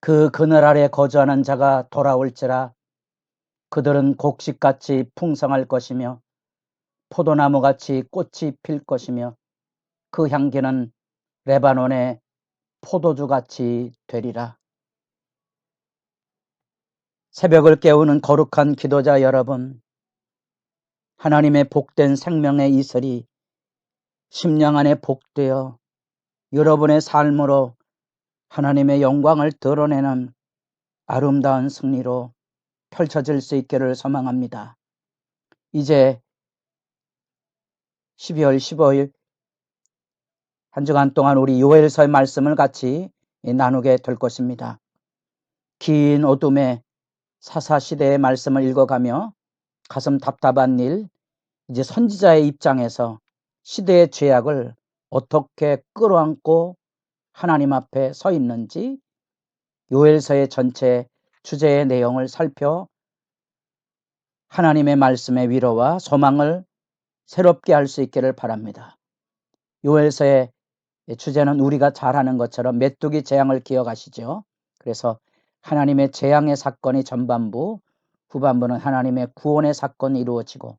그 그늘 아래 거주하는 자가 돌아올지라. 그들은 곡식같이 풍성할 것이며 포도나무같이 꽃이 필 것이며 그 향기는 레바논의 포도주같이 되리라. 새벽을 깨우는 거룩한 기도자 여러분, 하나님의 복된 생명의 이슬이 심령 안에 복되어 여러분의 삶으로 하나님의 영광을 드러내는 아름다운 승리로 펼쳐질 수 있기를 소망합니다. 이제 12월 15일 한 주간 동안 우리 요엘서의 말씀을 같이 나누게 될 것입니다. 긴 어둠의 사사시대의 말씀을 읽어가며 가슴 답답한 일, 이제 선지자의 입장에서 시대의 죄악을 어떻게 끌어안고 하나님 앞에 서 있는지 요엘서의 전체 주제의 내용을 살펴 하나님의 말씀의 위로와 소망을 새롭게 할 수 있기를 바랍니다. 요엘서의 주제는 우리가 잘 아는 것처럼 메뚜기 재앙을 기억하시죠? 그래서 하나님의 재앙의 사건이 전반부, 후반부는 하나님의 구원의 사건이 이루어지고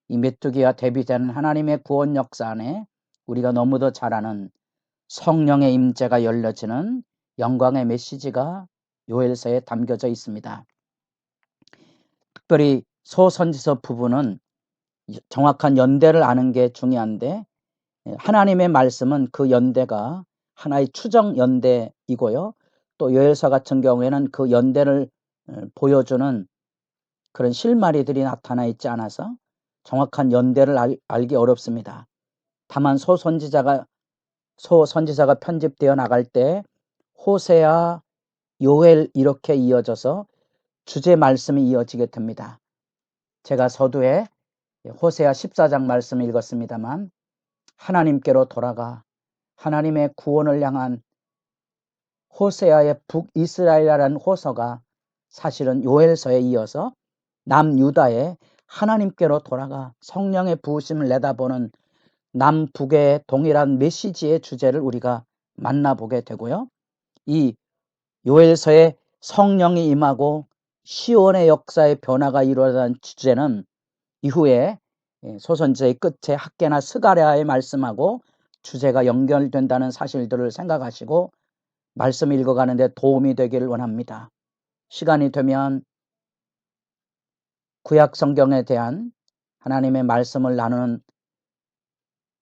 이 메뚜기와 대비되는 하나님의 구원 역사 안에 우리가 너무도 잘 아는 성령의 임재가 열려지는 영광의 메시지가 요엘서에 담겨져 있습니다. 특별히 소선지서 부분은 정확한 연대를 아는 게 중요한데 하나님의 말씀은 그 연대가 하나의 추정 연대이고요. 또 요엘서 같은 경우에는 그 연대를 보여주는 그런 실마리들이 나타나 있지 않아서 정확한 연대를 알기 어렵습니다. 다만 소선지자가 편집되어 나갈 때 호세아, 요엘 이렇게 이어져서 주제 말씀이 이어지게 됩니다. 제가 서두에 호세아 14장 말씀을 읽었습니다만 하나님께로 돌아가 하나님의 구원을 향한 호세아의 북이스라엘이라는 호서가 사실은 요엘서에 이어서 남유다의 하나님께로 돌아가 성령의 부으심을 내다보는 남북의 동일한 메시지의 주제를 우리가 만나보게 되고요. 이 요엘서에 성령이 임하고 시온의 역사의 변화가 이루어진 주제는 이후에 소선지의 끝에 학개나 스가랴의 말씀하고 주제가 연결된다는 사실들을 생각하시고 말씀 읽어가는데 도움이 되기를 원합니다. 시간이 되면 구약 성경에 대한 하나님의 말씀을 나누는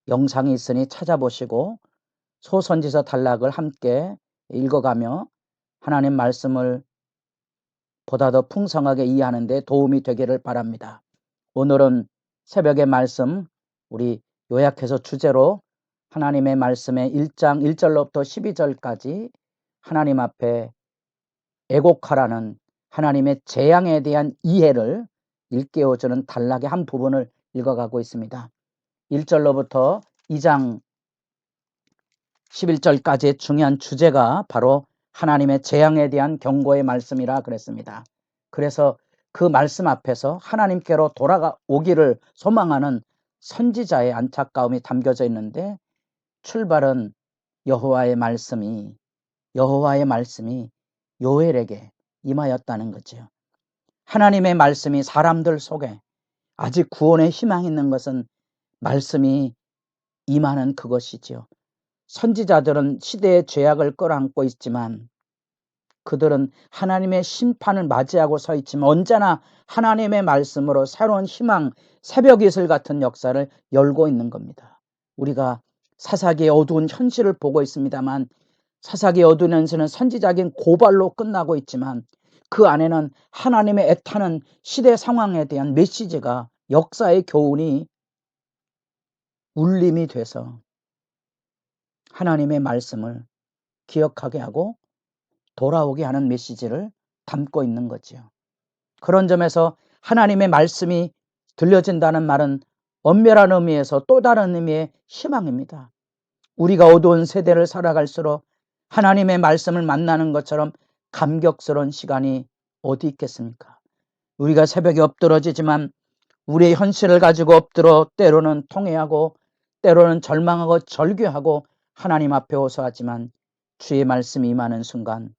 영상이 있으니 찾아보시고 소선지서 단락을 함께 읽어가며 하나님 말씀을 보다 더 풍성하게 이해하는 데 도움이 되기를 바랍니다. 오늘은 새벽의 말씀 우리 요약해서 주제로 하나님의 말씀의 1장 1절로부터 12절까지 하나님 앞에 애곡하라는 하나님의 재앙에 대한 이해를 일깨워주는 단락의 한 부분을 읽어가고 있습니다. 1절로부터 2장 11절까지의 중요한 주제가 바로 하나님의 재앙에 대한 경고의 말씀이라 그랬습니다. 그래서 그 말씀 앞에서 하나님께로 돌아오기를 소망하는 선지자의 안타까움이 담겨져 있는데 출발은 여호와의 말씀이 요엘에게 임하였다는 거죠. 하나님의 말씀이 사람들 속에 아직 구원의 희망이 있는 것은 말씀이 임하는 그것이지요. 선지자들은 시대의 죄악을 끌어안고 있지만 그들은 하나님의 심판을 맞이하고 서 있지만 언제나 하나님의 말씀으로 새로운 희망, 새벽 이슬 같은 역사를 열고 있는 겁니다. 우리가 사사기의 어두운 현실을 보고 있습니다만 사사기의 어두운 현실은 선지자적인 고발로 끝나고 있지만 그 안에는 하나님의 애타는 시대 상황에 대한 메시지가 역사의 교훈이 울림이 돼서 하나님의 말씀을 기억하게 하고 돌아오게 하는 메시지를 담고 있는 거죠. 그런 점에서 하나님의 말씀이 들려진다는 말은 엄밀한 의미에서 또 다른 의미의 희망입니다. 우리가 어두운 세대를 살아갈수록 하나님의 말씀을 만나는 것처럼 감격스러운 시간이 어디 있겠습니까? 우리가 새벽에 엎드러지지만 우리의 현실을 가지고 엎드려 때로는 통회하고 때로는 절망하고 절규하고 하나님 앞에 호소하지만 주의 말씀이 임하는 순간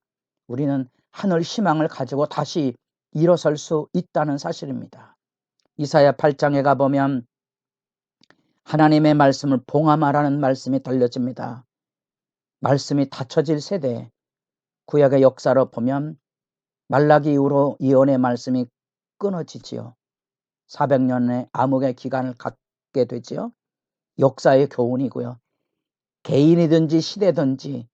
우리는 하늘 희망을 가지고 다시 일어설 수 있다는 사실입니다. 이사야 8장에 가보면 하나님의 말씀을 봉함하라는 말씀이 들려집니다. 말씀이 닫혀질 세대, 구약의 역사로 보면 말라기 이후로 예언의 말씀이 끊어지지요. 400년의 암흑의 기간을 갖게 되지요. 역사의 교훈이고요. 개인이든지 시대든지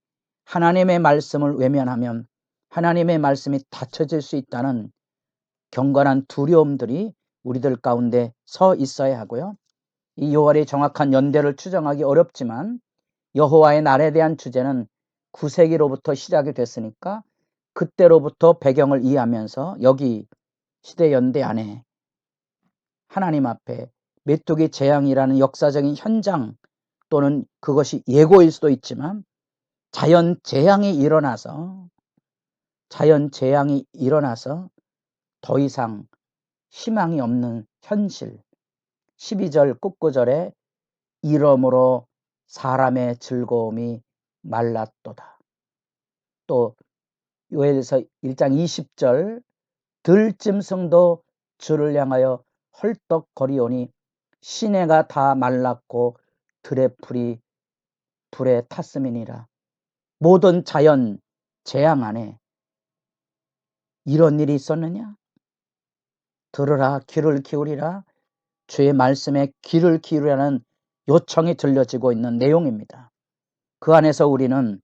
하나님의 말씀을 외면하면 하나님의 말씀이 닫혀질 수 있다는 경건한 두려움들이 우리들 가운데 서 있어야 하고요. 이 요월의 정확한 연대를 추정하기 어렵지만 여호와의 날에 대한 주제는 9세기로부터 시작이 됐으니까 그때로부터 배경을 이해하면서 여기 시대연대 안에 하나님 앞에 메뚜기 재앙이라는 역사적인 현장 또는 그것이 예고일 수도 있지만 자연 재앙이 일어나서 더 이상 희망이 없는 현실, 12절 끝구절에 이러므로 사람의 즐거움이 말랐도다. 또 요엘서 1장 20절 들짐승도 주를 향하여 헐떡거리오니 시내가 다 말랐고 들의 풀이 불에 탔음이니라. 모든 자연 재앙 안에 이런 일이 있었느냐? 들으라, 귀를 기울이라. 주의 말씀에 귀를 기울이라는 요청이 들려지고 있는 내용입니다. 그 안에서 우리는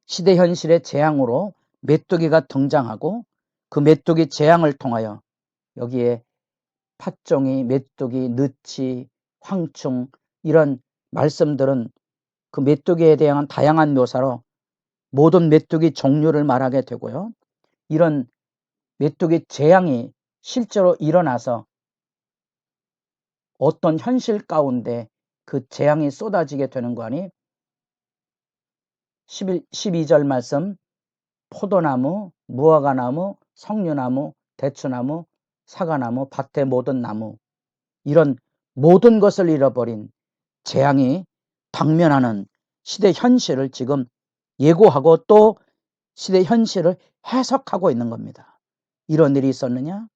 시대 현실의 재앙으로 메뚜기가 등장하고 그 메뚜기 재앙을 통하여 여기에 팥종이, 메뚜기, 느치, 황충 이런 말씀들은 그 메뚜기에 대한 다양한 묘사로 모든 메뚜기 종류를 말하게 되고요. 이런 메뚜기 재앙이 실제로 일어나서 어떤 현실 가운데 그 재앙이 쏟아지게 되는 거 아니? 12절 말씀 포도나무, 무화과나무, 석류나무, 대추나무, 사과나무, 밭의 모든 나무 이런 모든 것을 잃어버린 재앙이 당면하는 시대 현실을 지금 예고하고 또 시대 현실을 해석하고 있는 겁니다. 이런 일이 있었느냐?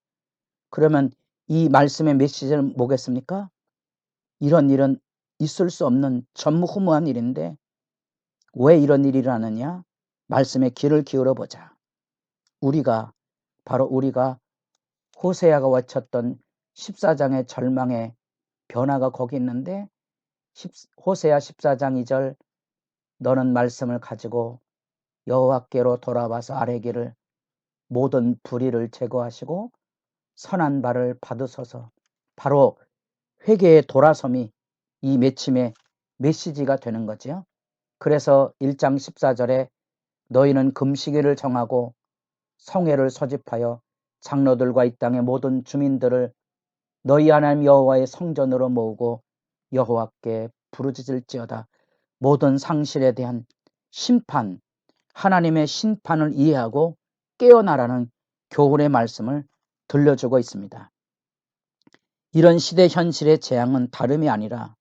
그러면 이 말씀의 메시지는 뭐겠습니까? 이런 일은 있을 수 없는 전무후무한 일인데 왜 이런 일이 일어나느냐? 말씀에 귀를 기울여 보자. 바로 우리가 호세아가 외쳤던 14장의 절망의 변화가 거기 있는데 호세아 14장 2절 너는 말씀을 가지고 여호와께로 돌아와서 아뢰기를 모든 불의를 제거하시고 선한 발을 받으소서. 바로 회개의 돌아섬이 이 맺힘의 메시지가 되는 거죠. 그래서 1장 14절에 너희는 금식일을 정하고 성회를 소집하여 장로들과 이 땅의 모든 주민들을 너희 하나님 여호와의 성전으로 모으고 여호와께 부르짖을지어다. 모든 상실에 대한 심판, 하나님의 심판을 이해하고 깨어나라는 교훈의 말씀을 들려주고 있습니다. 이런 시대 현실의 재앙은 다름이 아니라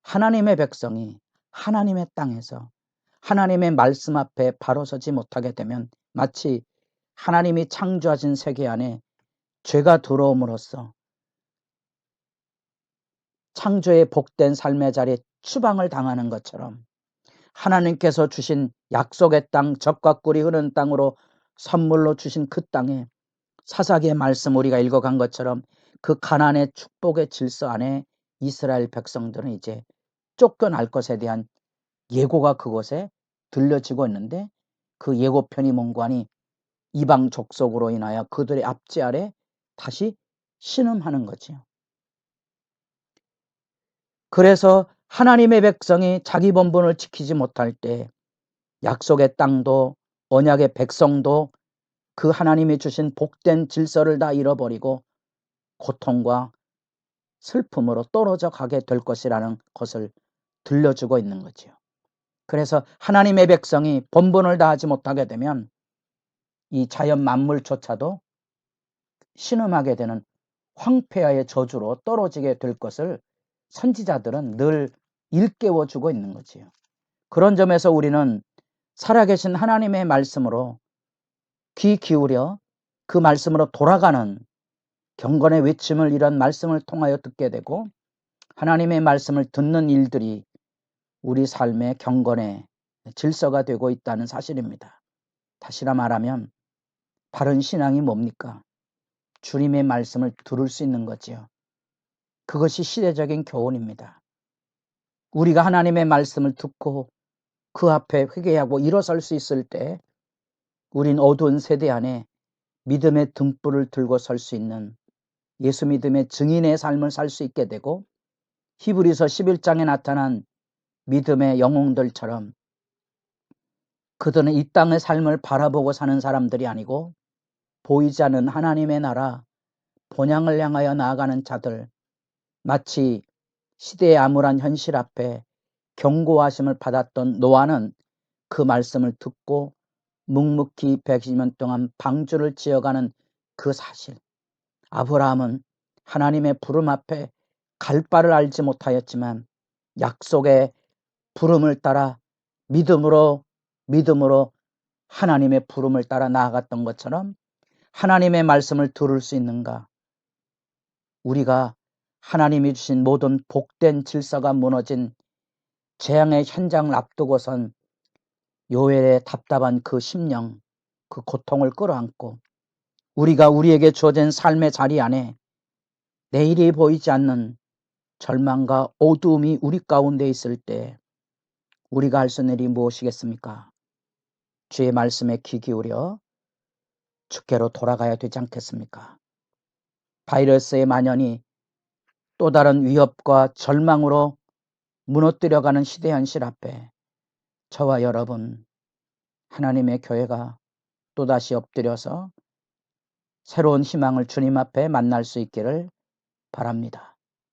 하나님의 백성이 하나님의 땅에서 하나님의 말씀 앞에 바로 서지 못하게 되면 마치 하나님이 창조하신 세계 안에 죄가 들어옴으로써 창조의 복된 삶의 자리에 추방을 당하는 것처럼 하나님께서 주신 약속의 땅, 젖과 꿀이 흐르는 땅으로 선물로 주신 그 땅에 사사기의 말씀 우리가 읽어간 것처럼 그 가나안의 축복의 질서 안에 이스라엘 백성들은 이제 쫓겨날 것에 대한 예고가 그곳에 들려지고 있는데 그 예고편이 뭔가니 이방 족속으로 인하여 그들의 압제 아래 다시 신음하는 거지요. 그래서 하나님의 백성이 자기 본분을 지키지 못할 때 약속의 땅도 언약의 백성도 그 하나님이 주신 복된 질서를 다 잃어버리고 고통과 슬픔으로 떨어져 가게 될 것이라는 것을 들려주고 있는 거지요. 그래서 하나님의 백성이 본분을 다하지 못하게 되면 이 자연 만물조차도 신음하게 되는 황폐화의 저주로 떨어지게 될 것을 선지자들은 늘 일깨워주고 있는 거지요. 그런 점에서 우리는 살아계신 하나님의 말씀으로 귀 기울여 그 말씀으로 돌아가는 경건의 외침을 이런 말씀을 통하여 듣게 되고, 하나님의 말씀을 듣는 일들이 우리 삶의 경건의 질서가 되고 있다는 사실입니다. 다시나 말하면 바른 신앙이 뭡니까? 주님의 말씀을 들을 수 있는 거지요. 그것이 시대적인 교훈입니다. 우리가 하나님의 말씀을 듣고 그 앞에 회개하고 일어설 수 있을 때 우린 어두운 세대 안에 믿음의 등불을 들고 설 수 있는 예수 믿음의 증인의 삶을 살 수 있게 되고, 히브리서 11장에 나타난 믿음의 영웅들처럼 그들은 이 땅의 삶을 바라보고 사는 사람들이 아니고 보이지 않는 하나님의 나라 본향을 향하여 나아가는 자들, 마치 시대의 암울한 현실 앞에 경고하심을 받았던 노아는 그 말씀을 듣고 묵묵히 120년 동안 방주를 지어가는 그 사실, 아브라함은 하나님의 부름 앞에 갈 바를 알지 못하였지만 약속의 부름을 따라 믿음으로 하나님의 부름을 따라 나아갔던 것처럼 하나님의 말씀을 들을 수 있는가? 우리가 하나님이 주신 모든 복된 질서가 무너진 재앙의 현장을 앞두고선 요엘의 답답한 그 심령, 그 고통을 끌어안고 우리가 우리에게 주어진 삶의 자리 안에 내일이 보이지 않는 절망과 어두움이 우리 가운데 있을 때 우리가 할 수 있는 일이 무엇이겠습니까? 주의 말씀에 귀 기울여 주께로 돌아가야 되지 않겠습니까? 바이러스의 만연이 또 다른 위협과 절망으로 무너뜨려가는 시대 현실 앞에 저와 여러분, 하나님의 교회가 또다시 엎드려서 새로운 희망을 주님 앞에 만날 수 있기를 바랍니다.